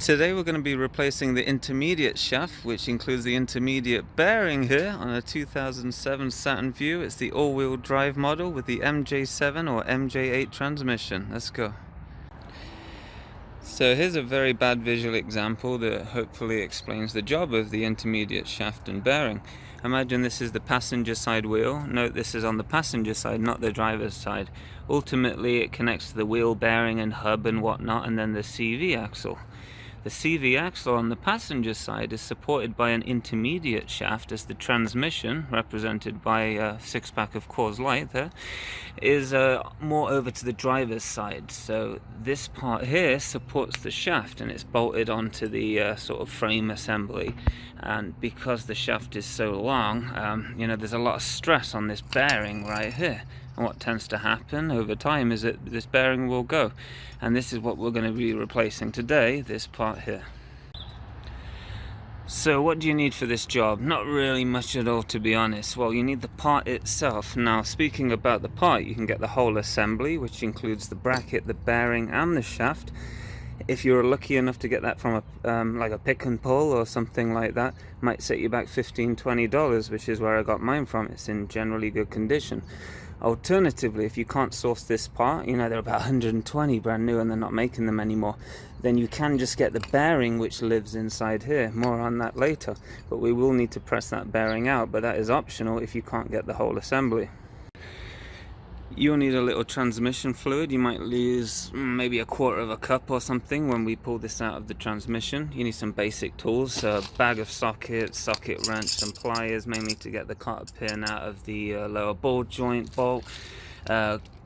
Today we're going to be replacing the intermediate shaft, which includes the intermediate bearing here on a 2007 Saturn Vue. It's the all-wheel drive model with the MJ7 or MJ8 transmission. Let's go. So here's a very bad visual example that hopefully explains the job of the intermediate shaft and bearing. Imagine this is the passenger side wheel. Note this is on the passenger side, not the driver's side. Ultimately it connects to the wheel bearing and hub and whatnot, and then the CV axle. The CV axle on the passenger side is supported by an intermediate shaft, as the transmission, represented by a six-pack of Coors Light there, is more over to the driver's side. So this part here supports the shaft and it's bolted onto the sort of frame assembly. And because the shaft is so long, there's a lot of stress on this bearing right here. And what tends to happen over time is that this bearing will go. And this is what we're going to be replacing today, this part here. So what do you need for this job? Not really much at all, to be honest. Well, you need the part itself. Now, speaking about the part, you can get the whole assembly, which includes the bracket, the bearing, and the shaft. If you're lucky enough to get that from like a pick and pull or something like that, might set you back $15–20, which is where I got mine from. It's in generally good condition. Alternatively, if you can't source this part, they're about 120 brand new and they're not making them anymore, then you can just get the bearing which lives inside here. More on that later, but we will need to press that bearing out, but that is optional if you can't get the whole assembly. You'll need a little transmission fluid. You might lose maybe a quarter of a cup or something when we pull this out of the transmission. You need some basic tools, a bag of sockets, socket wrench, some pliers, mainly to get the cotter pin out of the lower ball joint bolt.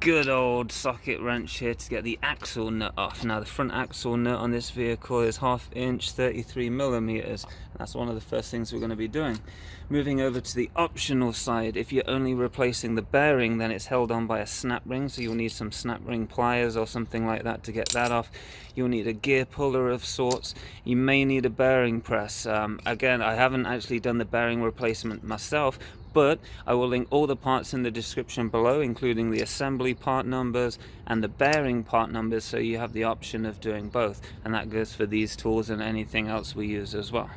Good old socket wrench here to get the axle nut off. Now the front axle nut on this vehicle is 1/2 inch, 33mm. That's one of the first things we're going to be doing. Moving over to the optional side, if you're only replacing the bearing, then it's held on by a snap ring, so you'll need some snap ring pliers or something like that to get that off. You'll need a gear puller of sorts. You may need a bearing press. Again, I haven't actually done the bearing replacement myself, but I will link all the parts in the description below, including the assembly part numbers and the bearing part numbers, so you have the option of doing both. And that goes for these tools and anything else we use as well.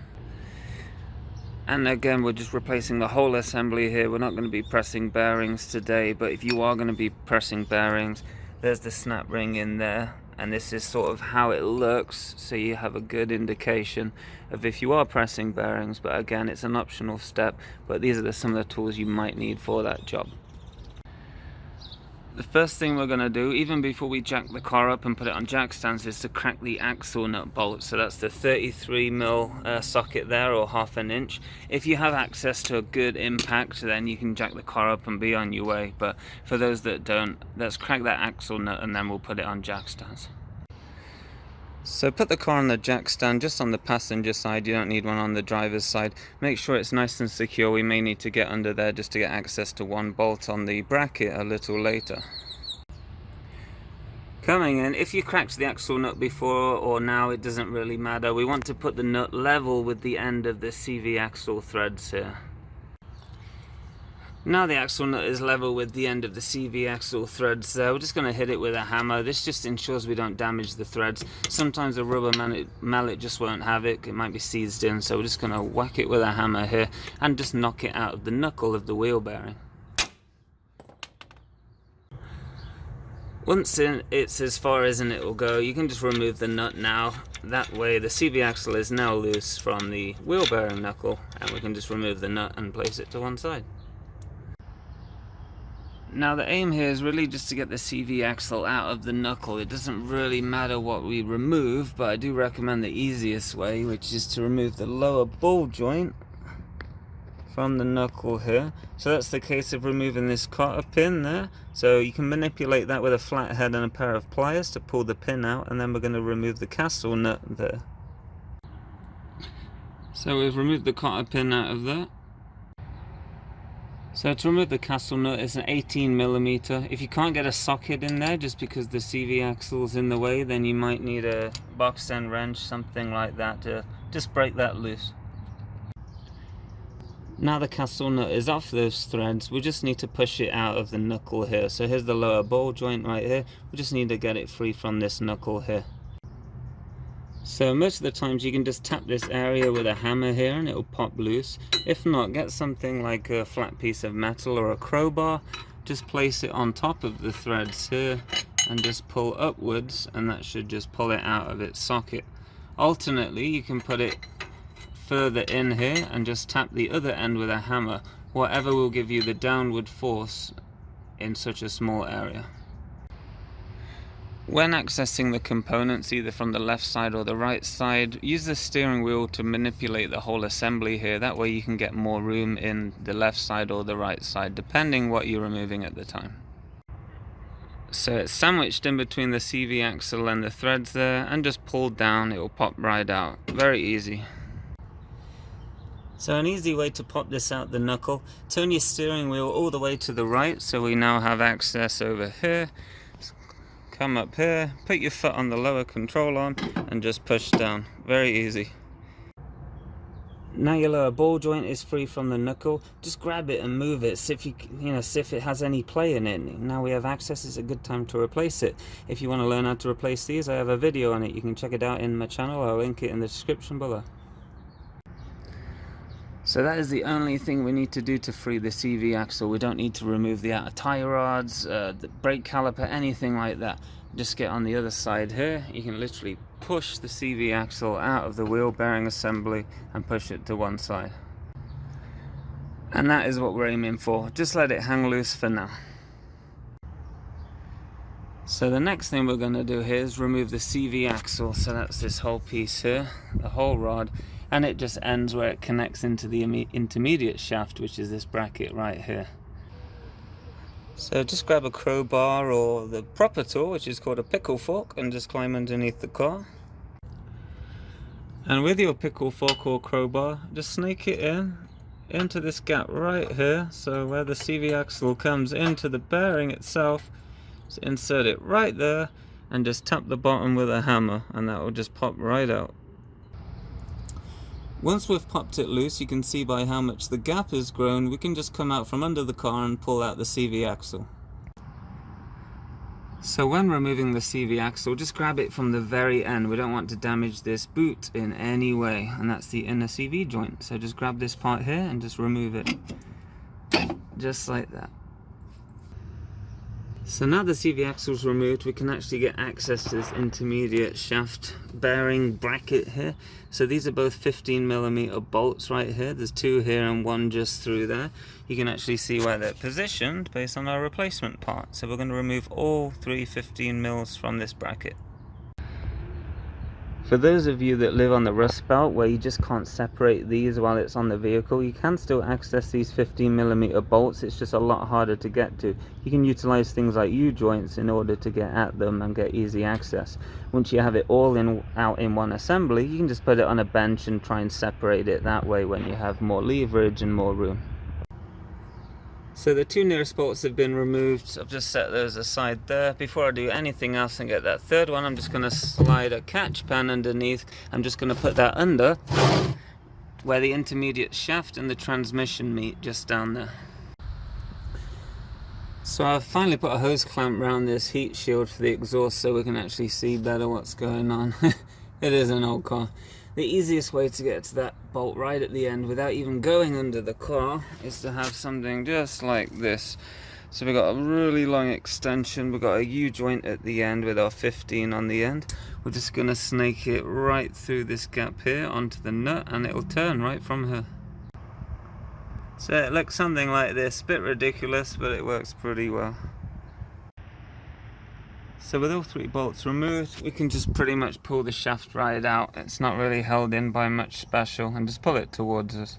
And again, we're just replacing the whole assembly here. We're not going to be pressing bearings today, but if you are going to be pressing bearings, there's the snap ring in there. And this is sort of how it looks, so you have a good indication of if you are pressing bearings. But again, it's an optional step, but these are some of the tools you might need for that job. The first thing we're going to do, even before we jack the car up and put it on jack stands, is to crack the axle nut bolt. So that's the 33mm socket there, or 1/2 inch. If you have access to a good impact, then you can jack the car up and be on your way. But for those that don't, let's crack that axle nut and then we'll put it on jack stands. So put the car on the jack stand just on the passenger side. You don't need one on the driver's side. Make sure it's nice and secure. We may need to get under there just to get access to one bolt on the bracket a little later. Coming in, if you cracked the axle nut before or now, it doesn't really matter. We want to put the nut level with the end of the CV axle threads here. Now the axle nut is level with the end of the CV axle threads, we're just going to hit it with a hammer. This just ensures we don't damage the threads. Sometimes a rubber mallet just won't have it. It might be seized in, so we're just going to whack it with a hammer here and just knock it out of the knuckle of the wheel bearing. Once it's as far as it will go, you can just remove the nut now. That way the CV axle is now loose from the wheel bearing knuckle, and we can just remove the nut and place it to one side. Now the aim here is really just to get the CV axle out of the knuckle. It doesn't really matter what we remove, but I do recommend the easiest way, which is to remove the lower ball joint from the knuckle here. So that's the case of removing this cotter pin there. So you can manipulate that with a flat head and a pair of pliers to pull the pin out, and then we're going to remove the castle nut there. So we've removed the cotter pin out of there. So to remove the castle nut, it's an 18mm. If you can't get a socket in there just because the CV axle is in the way, then you might need a box end wrench, something like that, to just break that loose. Now the castle nut is off those threads, we just need to push it out of the knuckle here. So here's the lower ball joint right here. We just need to get it free from this knuckle here. So most of the times you can just tap this area with a hammer here and it'll pop loose. If not, get something like a flat piece of metal or a crowbar, just place it on top of the threads here and just pull upwards, and that should just pull it out of its socket. Alternately, you can put it further in here and just tap the other end with a hammer, whatever will give you the downward force in such a small area. When accessing the components either from the left side or the right side, use the steering wheel to manipulate the whole assembly here. That way you can get more room in the left side or the right side, depending what you're removing at the time. So it's sandwiched in between the CV axle and the threads there, and just pulled down, it will pop right out. Very easy. So an easy way to pop this out the knuckle, turn your steering wheel all the way to the right, so we now have access over here. Come up here, put your foot on the lower control arm and just push down. Very easy. Now your lower ball joint is free from the knuckle. Just grab it and move it. See if it has any play in it. Now we have access, it's a good time to replace it. If you want to learn how to replace these, I have a video on it. You can check it out in my channel. I'll link it in the description below. So that is the only thing we need to do to free the CV axle. We don't need to remove the outer tie rods, the brake caliper, anything like that. Just get on the other side here. You can literally push the CV axle out of the wheel bearing assembly and push it to one side. And that is what we're aiming for. Just let it hang loose for now. So the next thing we're going to do here is remove the CV axle. So that's this whole piece here, the whole rod. And it just ends where it connects into the intermediate shaft, which is this bracket right here. So just grab a crowbar or the proper tool, which is called a pickle fork, and just climb underneath the car. And with your pickle fork or crowbar, just snake it into this gap right here. So where the CV axle comes into the bearing itself, just insert it right there and just tap the bottom with a hammer, and that will just pop right out. Once we've popped it loose, you can see by how much the gap has grown, we can just come out from under the car and pull out the CV axle. So when removing the CV axle, just grab it from the very end. We don't want to damage this boot in any way, and that's the inner CV joint. So just grab this part here and just remove it, just like that. So now the CV axle is removed, we can actually get access to this intermediate shaft bearing bracket here. So these are both 15mm bolts right here. There's two here and one just through there. You can actually see where they're positioned based on our replacement part. So we're going to remove all three 15mm from this bracket. For those of you that live on the Rust Belt where you just can't separate these while it's on the vehicle, you can still access these 15mm bolts. It's just a lot harder to get to. You can utilize things like U-joints in order to get at them and get easy access. Once you have it all out in one assembly, you can just put it on a bench and try and separate it that way when you have more leverage and more room. So the two nearest bolts have been removed. I've just set those aside there. Before I do anything else and get that third one, I'm just going to slide a catch pan underneath. I'm just going to put that under where the intermediate shaft and the transmission meet, just down there. So I've finally put a hose clamp around this heat shield for the exhaust so we can actually see better what's going on. It is an old car. The easiest way to get to that bolt right at the end without even going under the car is to have something just like this. So we've got a really long extension, we've got a U-joint at the end with our 15 on the end. We're just going to snake it right through this gap here onto the nut, and it'll turn right from here. So it looks something like this, a bit ridiculous, but it works pretty well. So with all three bolts removed, we can just pretty much pull the shaft right out. It's not really held in by much special, and just pull it towards us.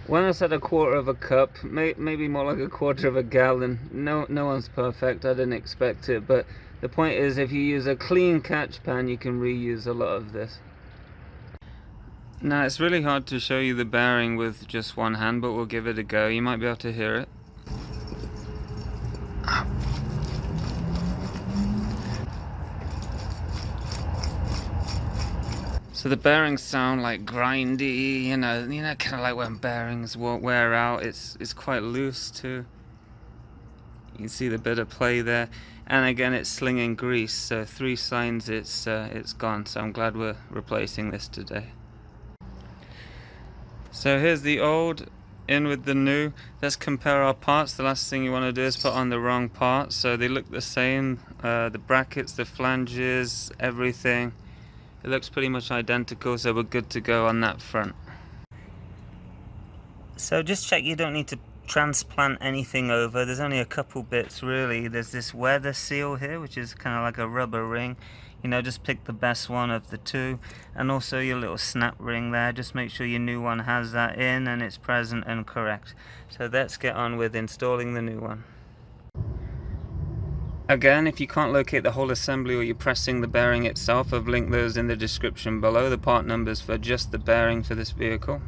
When I said a quarter of a cup, maybe more like a quarter of a gallon. No one's perfect, I didn't expect it, but the point is if you use a clean catch pan, you can reuse a lot of this. Now it's really hard to show you the bearing with just one hand, but we'll give it a go. You might be able to hear it. So the bearings sound like grindy, you know, kind of like when bearings won't wear out. It's quite loose too. You can see the bit of play there. and again it's slinging grease, so 3 signs it's gone. So I'm glad we're replacing this today. So here's the old in with the new. Let's compare our parts. The last thing you want to do is put on the wrong parts, so they look the same. The brackets, the flanges, everything, it looks pretty much identical, so we're good to go on that front. So just check you don't need to transplant anything over. There's only a couple bits really. There's this weather seal here, which is kind of like a rubber ring. You know, just pick the best one of the two, and also your little snap ring there. Just make sure your new one has that in and it's present and correct. So let's get on with installing the new one. Again, if you can't locate the whole assembly or you're pressing the bearing itself, I've linked those in the description below, the part numbers for just the bearing for this vehicle.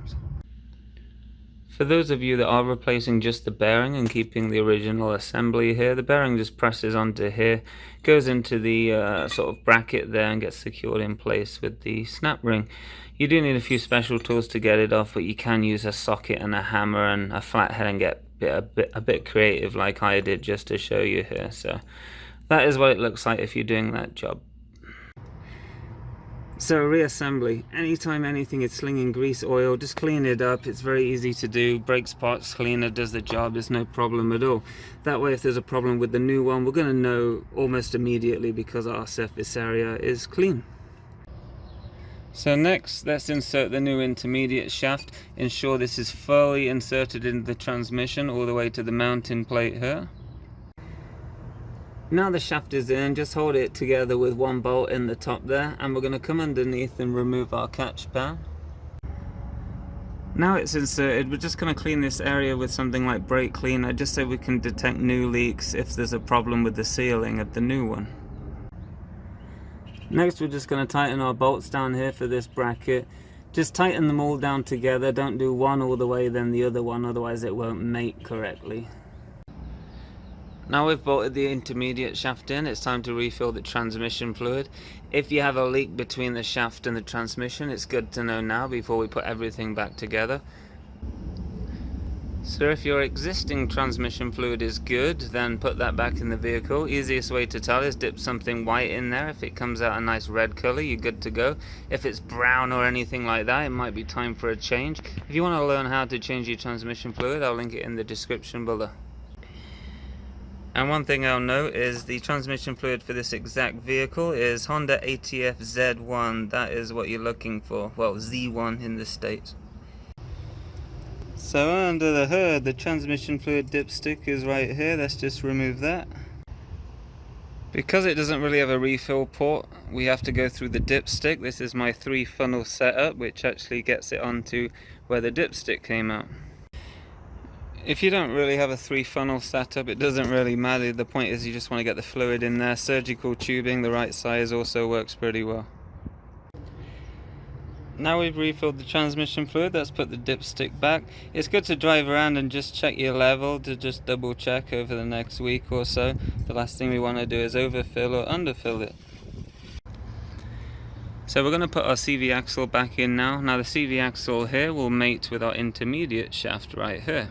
For those of you that are replacing just the bearing and keeping the original assembly here, the bearing just presses onto here, goes into the sort of bracket there and gets secured in place with the snap ring. You do need a few special tools to get it off, but you can use a socket and a hammer and a flathead and get a bit creative like I did just to show you here. So that is what it looks like if you're doing that job. So reassembly, anytime anything is slinging grease, oil, just clean it up. It's very easy to do. Brakes parts cleaner does the job. There's no problem at all. That way if there's a problem with the new one, we're going to know almost immediately because our surface area is clean. So next, let's insert the new intermediate shaft. Ensure this is fully inserted into the transmission all the way to the mounting plate here. Now the shaft is in, just hold it together with one bolt in the top there, and we're going to come underneath and remove our catch pan. Now it's inserted, we're just going to clean this area with something like brake cleaner, just so we can detect new leaks if there's a problem with the sealing of the new one. Next we're just going to tighten our bolts down here for this bracket. Just tighten them all down together, don't do one all the way then the other one, otherwise it won't mate correctly. Now we've bolted the intermediate shaft in, it's time to refill the transmission fluid. If you have a leak between the shaft and the transmission, it's good to know now before we put everything back together. So if your existing transmission fluid is good, then put that back in the vehicle. Easiest way to tell is dip something white in there. If it comes out a nice red color, you're good to go. If it's brown or anything like that, it might be time for a change. If you want to learn how to change your transmission fluid, I'll link it in the description below. And one thing I'll note is the transmission fluid for this exact vehicle is Honda ATF Z1. That is what you're looking for. Well, Z1 in the States. So under the hood, the transmission fluid dipstick is right here. Let's just remove that. Because it doesn't really have a refill port, we have to go through the dipstick. This is my 3-funnel setup, which actually gets it onto where the dipstick came out. If you don't really have a 3-funnel setup, it doesn't really matter. The point is you just want to get the fluid in there. Surgical tubing, the right size, also works pretty well. Now we've refilled the transmission fluid, let's put the dipstick back. It's good to drive around and just check your level, to just double check over the next week or so. The last thing we want to do is overfill or underfill it. So we're going to put our CV axle back in now. Now the CV axle here will mate with our intermediate shaft right here.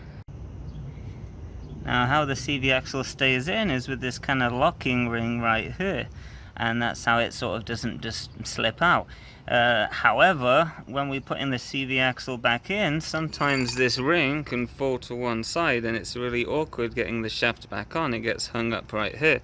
Now how the CV axle stays in is with this kind of locking ring right here, and that's how it sort of doesn't just slip out. However, when we put in the CV axle back in, sometimes this ring can fall to one side and it's really awkward getting the shaft back on. It gets hung up right here.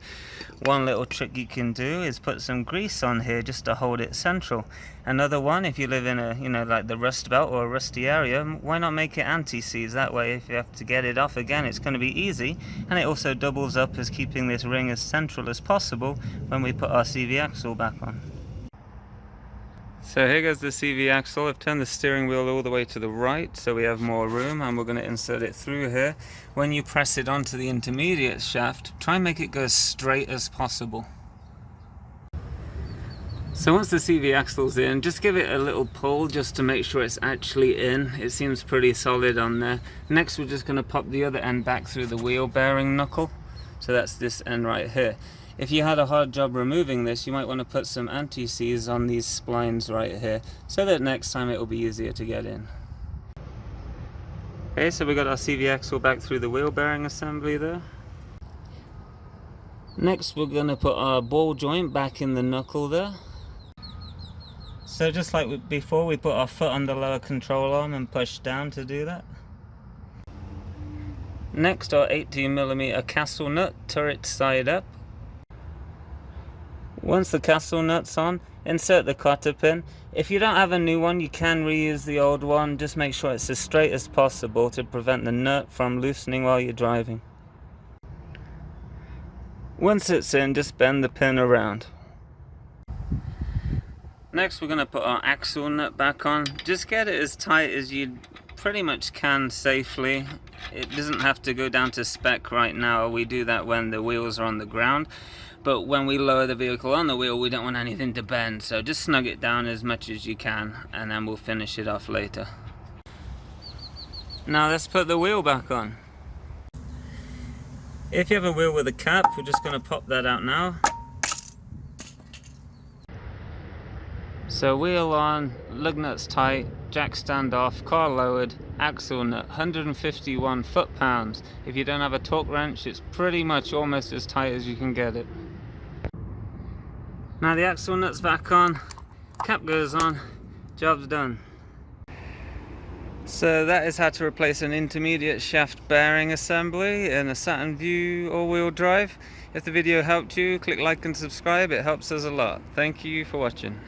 One little trick you can do is put some grease on here just to hold it central. Another one, if you live in a, like the rust belt or a rusty area, why not make it anti-seize? That way if you have to get it off again, it's going to be easy, and it also doubles up as keeping this ring as central as possible when we put our CV axle back on. So here goes the CV axle. I've turned the steering wheel all the way to the right so we have more room, and we're going to insert it through here. When you press it onto the intermediate shaft, try and make it go as straight as possible. So once the CV axle's in, just give it a little pull just to make sure it's actually in. It seems pretty solid on there. Next we're just going to pop the other end back through the wheel bearing knuckle. So that's this end right here. If you had a hard job removing this, you might want to put some anti-seize on these splines right here, so that next time it will be easier to get in. Okay, so we got our CV axle back through the wheel bearing assembly there. Next we're going to put our ball joint back in the knuckle there. So just like before, we put our foot on the lower control arm and push down to do that. Next, our 18mm castle nut, turret side up. Once the castle nut's on, insert the cotter pin. If you don't have a new one, you can reuse the old one. Just make sure it's as straight as possible to prevent the nut from loosening while you're driving. Once it's in, just bend the pin around. Next we're going to put our axle nut back on. Just get it as tight as you pretty much can safely. It doesn't have to go down to spec right now. We do that when the wheels are on the ground. But when we lower the vehicle on the wheel, we don't want anything to bend. So just snug it down as much as you can, and then we'll finish it off later. Now let's put the wheel back on. If you have a wheel with a cap, we're just going to pop that out now. So wheel on, lug nuts tight, jack stand off, car lowered, axle nut 151 foot-pounds. If you don't have a torque wrench, it's pretty much almost as tight as you can get it. Now the axle nut's back on, cap goes on, job's done. So that is how to replace an intermediate shaft bearing assembly in a Saturn Vue all-wheel drive. If the video helped you, click like and subscribe, it helps us a lot. Thank you for watching.